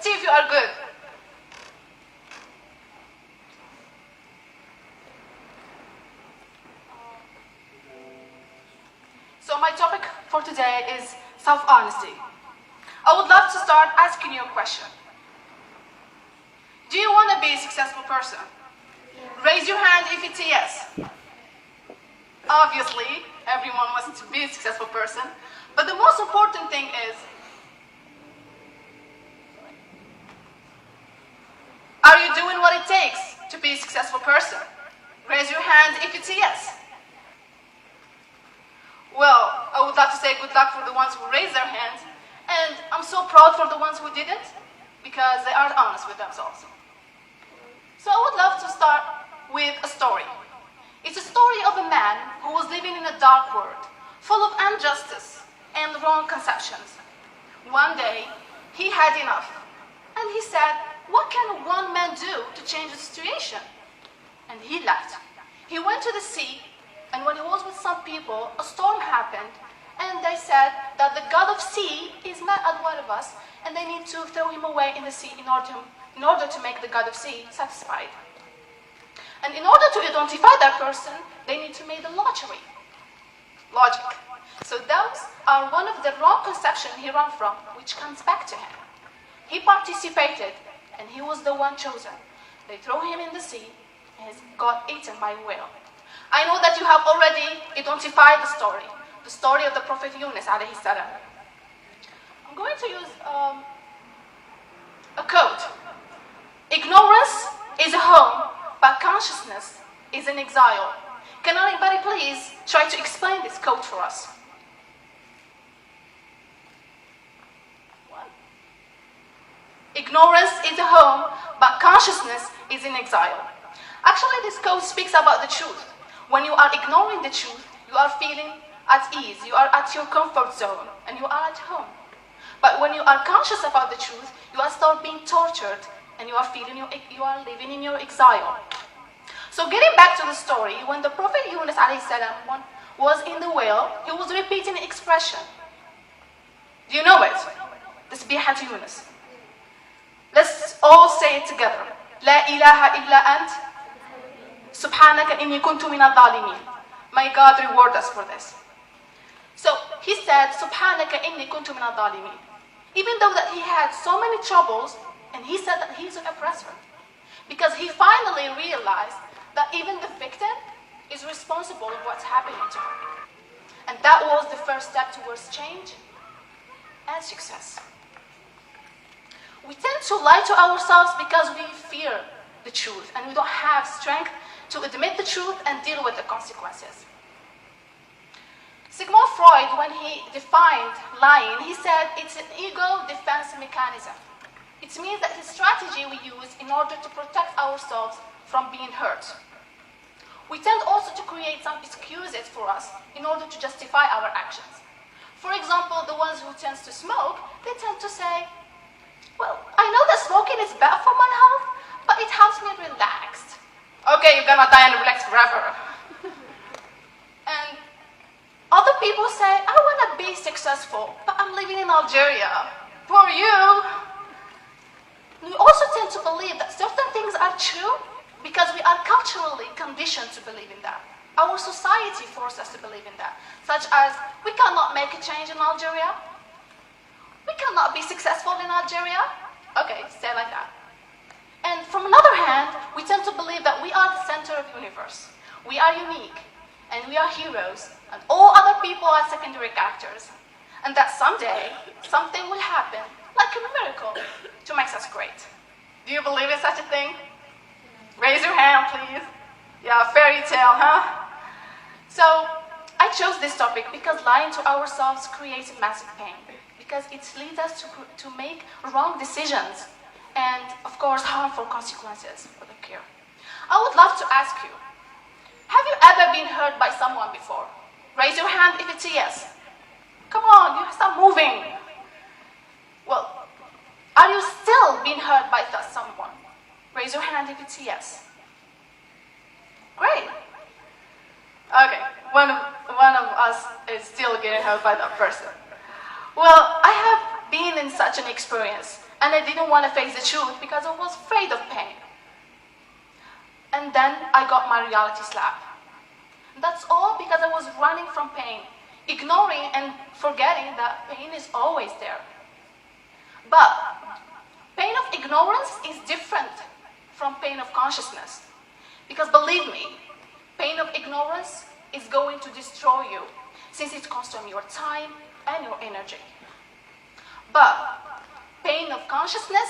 See if you are good. So my topic for today is self-honesty. I would love to start asking you a question. Do you want to be a successful person? Raise your hand if it's a yes. Obviously, everyone wants to be a successful person, but the most important thing is, are you doing what it takes to be a successful person? Raise your hand if it's a yes. Well, I would like to say good luck for the ones who raised their hands, and I'm so proud for the ones who didn't, because they are honest with themselves. So I would love to start with a story. It's a story of a man who was living in a dark world, full of injustice and wrong conceptions. One day, he had enough, and he said, what can one man do to change the situation? And he left. He went to the sea, and when he was with some people, a storm happened, and they said that the god of sea is mad at one of us, and they need to throw him away in the sea in order to make the god of sea satisfied. And in order to identify that person, they need to make the lottery. Logic. So those are one of the wrong conceptions he ran from, which comes back to him. He participated, and he was the one chosen. They throw him in the sea, and he got eaten by a whale. I know that you have already identified the story of the Prophet Yunus alayhi salam. I'm going to use a quote. Ignorance is a home, but consciousness is an exile. Can anybody please try to explain this quote for us? What? Ignorance is a home, but consciousness is an exile. Actually, this quote speaks about the truth. When you are ignoring the truth, you are feeling at ease, you are at your comfort zone, and you are at home. But when you are conscious about the truth, you are start being tortured, and you are feeling you are living in your exile. So getting back to the story, when the Prophet Yunus alayhi salam was in the whale, he was repeating an expression. Do you know it? Tasbihat Yunus. Let's all say it together. La ilaha illa ant. Subhanaka inni kuntu min al-dhalimin. May God reward us for this. So he said, Subhanaka inni kuntu min al-dhalimin. Even though that he had so many troubles, and he said that he's an oppressor, because he finally realized that even the victim is responsible for what's happening to him. And that was the first step towards change and success. We tend to lie to ourselves because we fear the truth, and we don't have strength to admit the truth and deal with the consequences. Sigmund Freud, when he defined lying, he said it's an ego defense mechanism. It means that it's a strategy we use in order to protect ourselves from being hurt. We tend also to create some excuses for us in order to justify our actions. For example, the ones who tend to smoke, they tend to say, well, I know that smoking is bad for my health, but it helps me relax. Okay, you're gonna die and relax forever. And other people say, I wanna be successful, but I'm living in Algeria. For you. We also tend to believe that certain things are true because we are culturally conditioned to believe in that. Our society forces us to believe in that. Such as, we cannot make a change in Algeria. We cannot be successful in Algeria. Okay, say like that. And from another hand, we tend to believe that we are the center of the universe. We are unique, and we are heroes, and all other people are secondary characters. And that someday, something will happen, like a miracle, to make us great. Do you believe in such a thing? Raise your hand, please. Yeah, fairy tale, huh? So, I chose this topic because lying to ourselves creates massive pain, because it leads us to make wrong decisions, and, of course, harmful consequences for the cure. I would love to ask you, have you ever been hurt by someone before? Raise your hand if it's a yes. Come on, you stop moving. Well, are you still being hurt by that someone? Raise your hand if it's a yes. Great. Okay, one of us is still getting hurt by that person. Well, I have been in such an experience, And I didn't want to face the truth because I was afraid of pain. And then I got my reality slap. That's all because I was running from pain, ignoring and forgetting that pain is always there. But pain of ignorance is different from pain of consciousness. Because believe me, pain of ignorance is going to destroy you, since it consumes your time and your energy. But pain of consciousness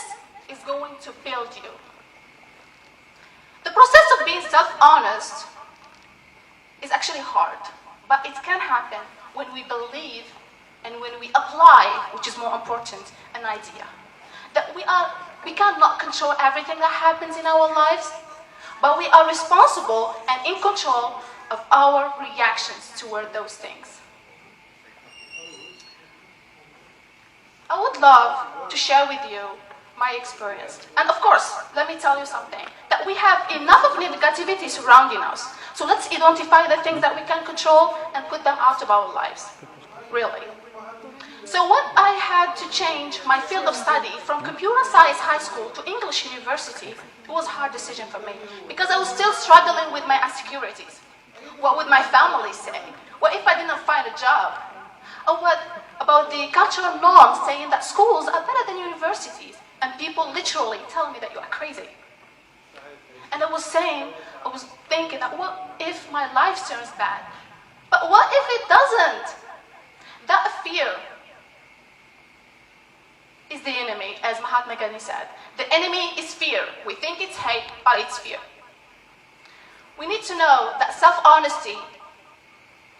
is going to build you. The process of being self-honest is actually hard, but it can happen when we believe and when we apply, which is more important, an idea. That we cannot control everything that happens in our lives, but we are responsible and in control of our reactions toward those things. I would love to share with you my experience. And of course, let me tell you something, that we have enough of negativity surrounding us. So let's identify the things that we can control and put them out of our lives, really. So when I had to change my field of study from computer science high school to English university, it was a hard decision for me because I was still struggling with my insecurities. What would my family say? What if I didn't find a job? Or what about the cultural norms saying that schools are better than universities? And people literally tell me that you are crazy. And I was thinking that what if my life turns bad? But what if it doesn't? That fear is the enemy, as Mahatma Gandhi said. The enemy is fear. We think it's hate, but it's fear. We need to know that self-honesty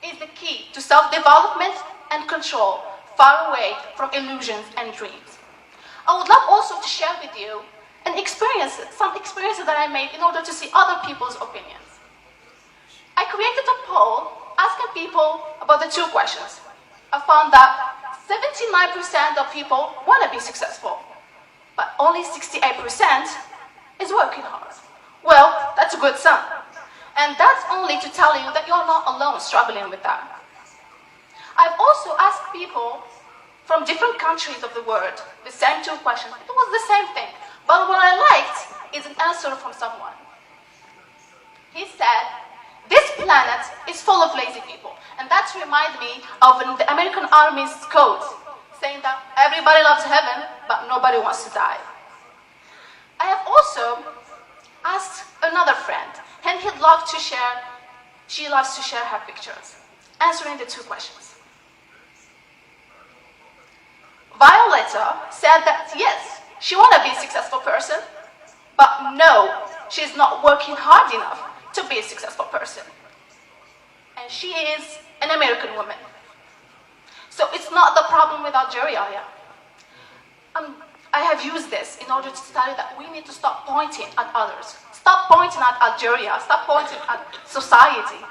is the key to self-development and control, far away from illusions and dreams. I would love also to share with you some experiences that I made in order to see other people's opinions. I created a poll asking people about the two questions. I found that 79% of people want to be successful, but only 68% is working hard. Well, that's a good sign. And that's only to tell you that you're not alone struggling with that. I've also asked people from different countries of the world the same two questions. It was the same thing. But what I liked is an answer from someone. He said, this planet is full of lazy people. And that reminds me of the American Army's code, saying that everybody loves heaven, but nobody wants to die. I have also asked another friend, and she loves to share her pictures, answering the two questions. Violetta said that yes, she wants to be a successful person, but no, she's not working hard enough to be a successful person. And she is an American woman. So it's not the problem with Algeria. I have used this in order to study that we need to stop pointing at others. Stop pointing at Algeria, stop pointing at society,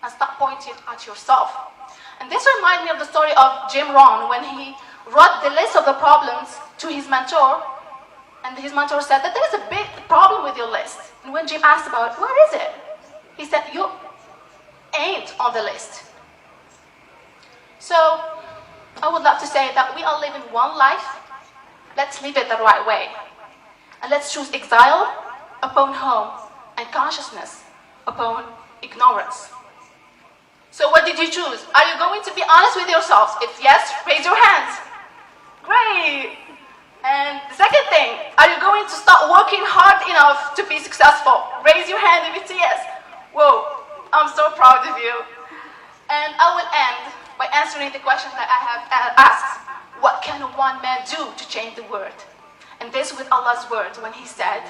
and stop pointing at yourself. And this reminds me of the story of Jim Rohn when he wrote the list of the problems to his mentor, and his mentor said that there is a big problem with your list. And when Jim asked about it, what is it? He said, you ain't on the list. So I would love to say that we are living one life. Let's live it the right way. And let's choose exile upon home and consciousness upon ignorance. So what did you choose? Are you going to be honest with yourselves? If yes, raise your hands. Great. And the second thing, are you going to start working hard enough to be successful? Raise your hand if it's a yes. Whoa, I'm so proud of you. And I will end by answering the question that I have asked. What can one man do to change the world? And this with Allah's words when He said,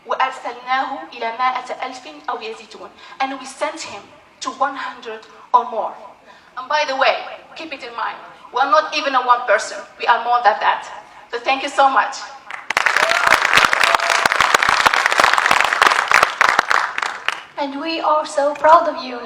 وَأَرْسَلْنَاهُ إِلَى مَائَةَ أَلْفٍ أَوْ يَزِيدُونَ. And we sent him to 100 or more. And by the way, keep it in mind, we're not even a one person. We are more than that. So thank you so much. And we are so proud of you,